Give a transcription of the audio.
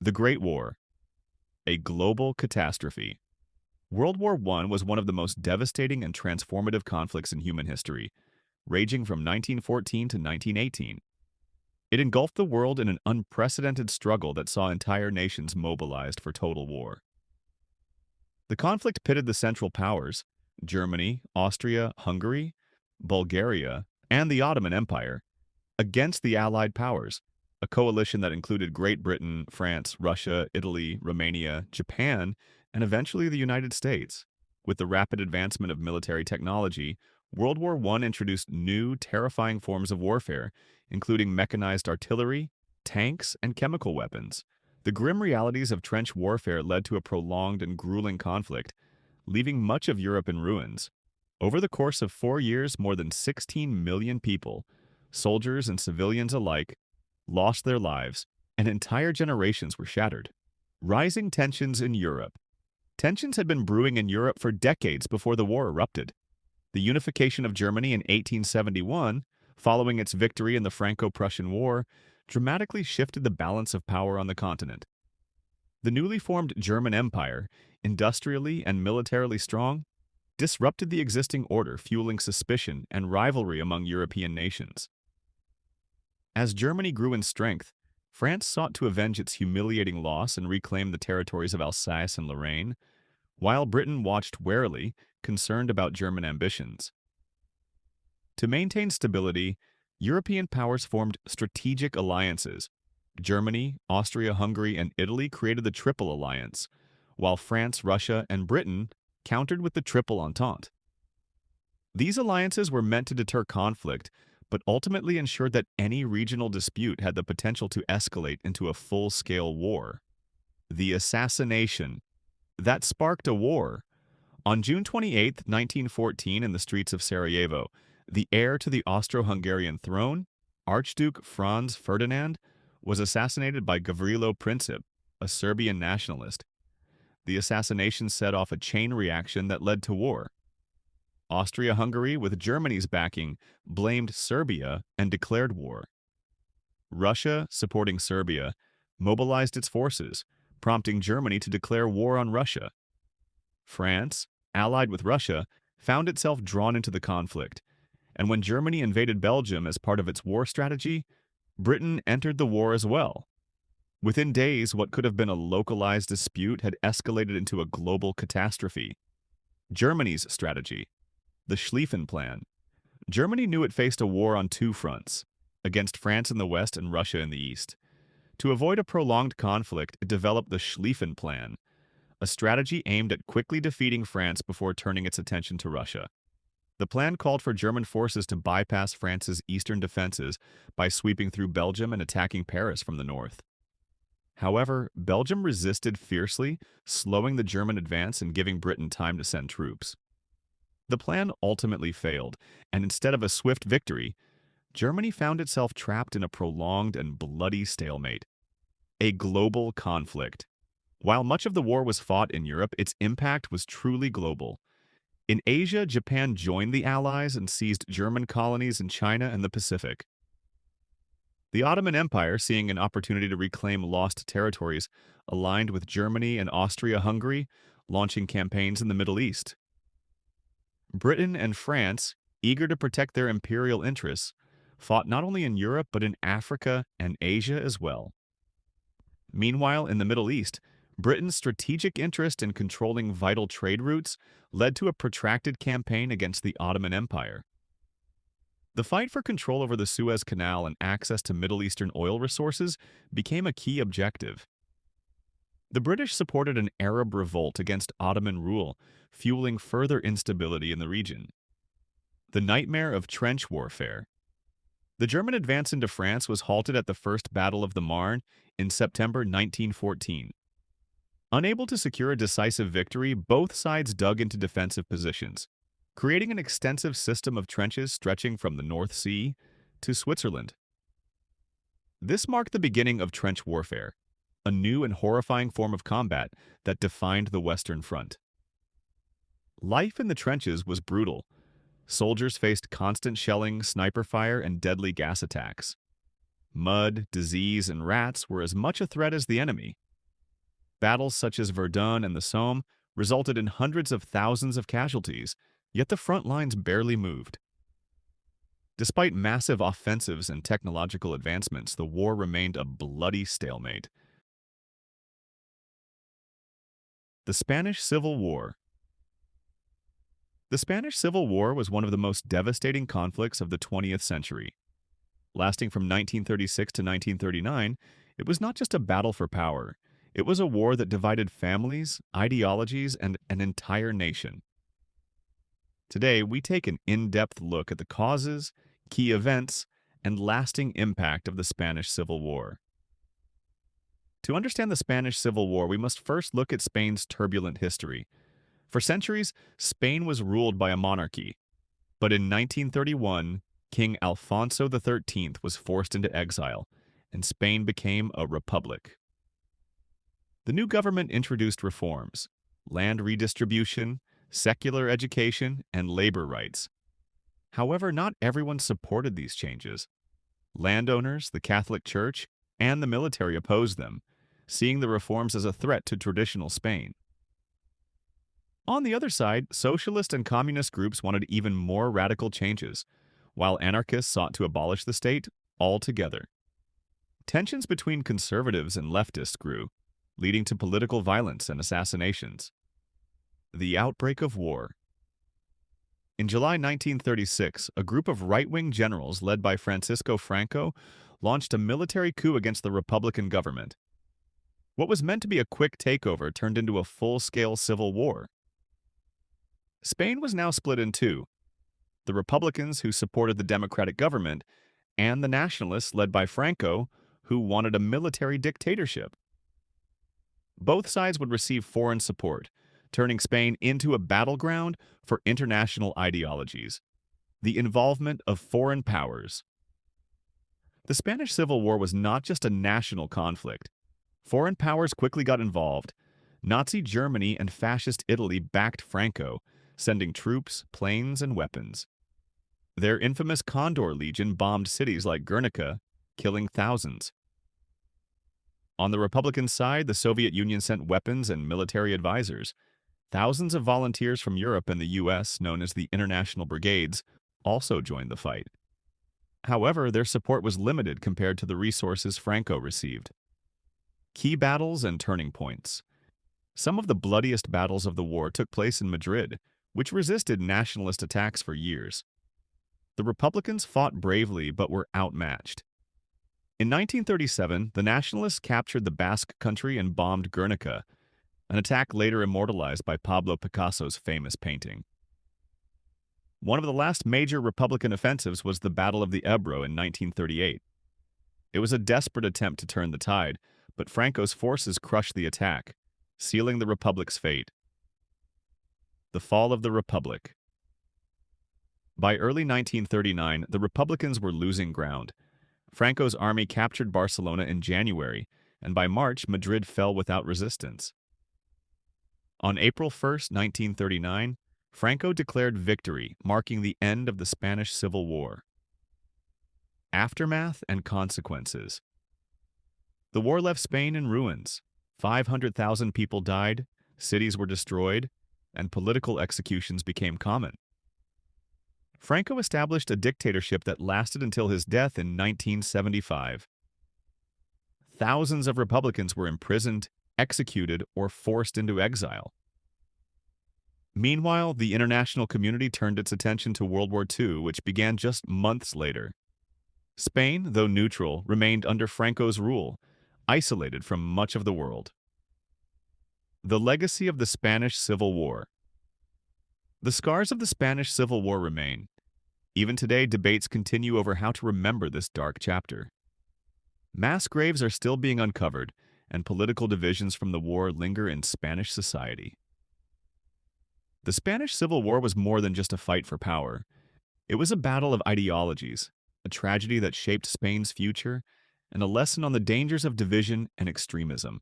The Great War, a global catastrophe. World War I was one of the most devastating and transformative conflicts in human history, raging from 1914 to 1918. It engulfed the world in an unprecedented struggle that saw entire nations mobilized for total war. The conflict pitted the Central Powers, Germany, Austria, Hungary, Bulgaria, and the Ottoman Empire, against the Allied powers, a coalition that included Great Britain, France, Russia, Italy, Romania, Japan, and eventually the United States. With the rapid advancement of military technology, World War I introduced new, terrifying forms of warfare, including mechanized artillery, tanks, and chemical weapons. The grim realities of trench warfare led to a prolonged and grueling conflict, leaving much of Europe in ruins. Over the course of 4 years, more than 16 million people, soldiers and civilians alike, lost their lives, and entire generations were shattered. Rising tensions in Europe. Tensions had been brewing in Europe for decades before the war erupted. The unification of Germany in 1871, following its victory in the Franco-Prussian War, dramatically shifted the balance of power on the continent. The newly formed German Empire, industrially and militarily strong, disrupted the existing order, fueling suspicion and rivalry among European nations. As Germany grew in strength, France sought to avenge its humiliating loss and reclaim the territories of Alsace and Lorraine, while Britain watched warily, concerned about German ambitions. To maintain stability, European powers formed strategic alliances. Germany, Austria-Hungary, and Italy created the Triple Alliance, while France, Russia, and Britain countered with the Triple Entente. These alliances were meant to deter conflict, but ultimately ensured that any regional dispute had the potential to escalate into a full-scale war. The assassination. That sparked a war. On June 28, 1914, in the streets of Sarajevo, the heir to the Austro-Hungarian throne, Archduke Franz Ferdinand, was assassinated by Gavrilo Princip, a Serbian nationalist. The assassination set off a chain reaction that led to war. Austria-Hungary, with Germany's backing, blamed Serbia and declared war. Russia, supporting Serbia, mobilized its forces, prompting Germany to declare war on Russia. France, allied with Russia, found itself drawn into the conflict, and when Germany invaded Belgium as part of its war strategy, Britain entered the war as well. Within days, what could have been a localized dispute had escalated into a global catastrophe. Germany's strategy. The Schlieffen Plan. Germany knew it faced a war on two fronts, against France in the west and Russia in the east. To avoid a prolonged conflict, it developed the Schlieffen Plan, a strategy aimed at quickly defeating France before turning its attention to Russia. The plan called for German forces to bypass France's eastern defenses by sweeping through Belgium and attacking Paris from the north. However, Belgium resisted fiercely, slowing the German advance and giving Britain time to send troops. The plan ultimately failed, and instead of a swift victory, Germany found itself trapped in a prolonged and bloody stalemate. A global conflict. While much of the war was fought in Europe, its impact was truly global. In Asia, Japan joined the Allies and seized German colonies in China and the Pacific. The Ottoman Empire, seeing an opportunity to reclaim lost territories, aligned with Germany and Austria-Hungary, launching campaigns in the Middle East. Britain and France, eager to protect their imperial interests, fought not only in Europe but in Africa and Asia as well. Meanwhile, in the Middle East, Britain's strategic interest in controlling vital trade routes led to a protracted campaign against the Ottoman Empire. The fight for control over the Suez Canal and access to Middle Eastern oil resources became a key objective. The British supported an Arab revolt against Ottoman rule, fueling further instability in the region. The nightmare of trench warfare. The German advance into France was halted at the First Battle of the Marne in September 1914. Unable to secure a decisive victory, both sides dug into defensive positions, creating an extensive system of trenches stretching from the North Sea to Switzerland. This marked the beginning of trench warfare, a new and horrifying form of combat that defined the Western Front. Life in the trenches was brutal. Soldiers faced constant shelling, sniper fire, and deadly gas attacks. Mud, disease, and rats were as much a threat as the enemy. Battles such as Verdun and the Somme resulted in hundreds of thousands of casualties, yet the front lines barely moved. Despite massive offensives and technological advancements, the war remained a bloody stalemate. The Spanish Civil War. The Spanish Civil War was one of the most devastating conflicts of the 20th century. Lasting from 1936 to 1939, it was not just a battle for power. It was a war that divided families, ideologies, and an entire nation. Today, we take an in-depth look at the causes, key events, and lasting impact of the Spanish Civil War. To understand the Spanish Civil War, we must first look at Spain's turbulent history. For centuries, Spain was ruled by a monarchy, but in 1931, King Alfonso XIII was forced into exile, and Spain became a republic. The new government introduced reforms: land redistribution, secular education, and labor rights. However, not everyone supported these changes. Landowners, the Catholic Church, and the military opposed them, seeing the reforms as a threat to traditional Spain. On the other side, socialist and communist groups wanted even more radical changes, while anarchists sought to abolish the state altogether. Tensions between conservatives and leftists grew, leading to political violence and assassinations. The outbreak of war. In July 1936, a group of right-wing generals led by Francisco Franco launched a military coup against the Republican government. What was meant to be a quick takeover turned into a full-scale civil war. Spain was now split in two: the Republicans, who supported the democratic government, and the nationalists led by Franco, who wanted a military dictatorship. Both sides would receive foreign support, turning Spain into a battleground for international ideologies. The involvement of foreign powers. The Spanish Civil War was not just a national conflict. Foreign powers quickly got involved. Nazi Germany and Fascist Italy backed Franco, sending troops, planes, and weapons. Their infamous Condor Legion bombed cities like Guernica, killing thousands. On the Republican side, the Soviet Union sent weapons and military advisors. Thousands of volunteers from Europe and the US, known as the International Brigades, also joined the fight. However, their support was limited compared to the resources Franco received. Key battles and turning points. Some of the bloodiest battles of the war took place in Madrid, which resisted nationalist attacks for years. The Republicans fought bravely but were outmatched. In 1937, the nationalists captured the Basque Country and bombed Guernica, an attack later immortalized by Pablo Picasso's famous painting. One of the last major Republican offensives was the Battle of the Ebro in 1938. It was a desperate attempt to turn the tide, but Franco's forces crushed the attack, sealing the Republic's fate. The fall of the Republic. By early 1939, the Republicans were losing ground. Franco's army captured Barcelona in January, and by March, Madrid fell without resistance. On April 1, 1939, Franco declared victory, marking the end of the Spanish Civil War. Aftermath and consequences. The war left Spain in ruins. 500,000 people died, cities were destroyed, and political executions became common. Franco established a dictatorship that lasted until his death in 1975. Thousands of Republicans were imprisoned, executed, or forced into exile. Meanwhile, the international community turned its attention to World War II, which began just months later. Spain, though neutral, remained under Franco's rule, isolated from much of the world. The legacy of the Spanish Civil War. The scars of the Spanish Civil War remain. Even today, debates continue over how to remember this dark chapter. Mass graves are still being uncovered, and political divisions from the war linger in Spanish society. The Spanish Civil War was more than just a fight for power. It was a battle of ideologies, a tragedy that shaped Spain's future, and a lesson on the dangers of division and extremism.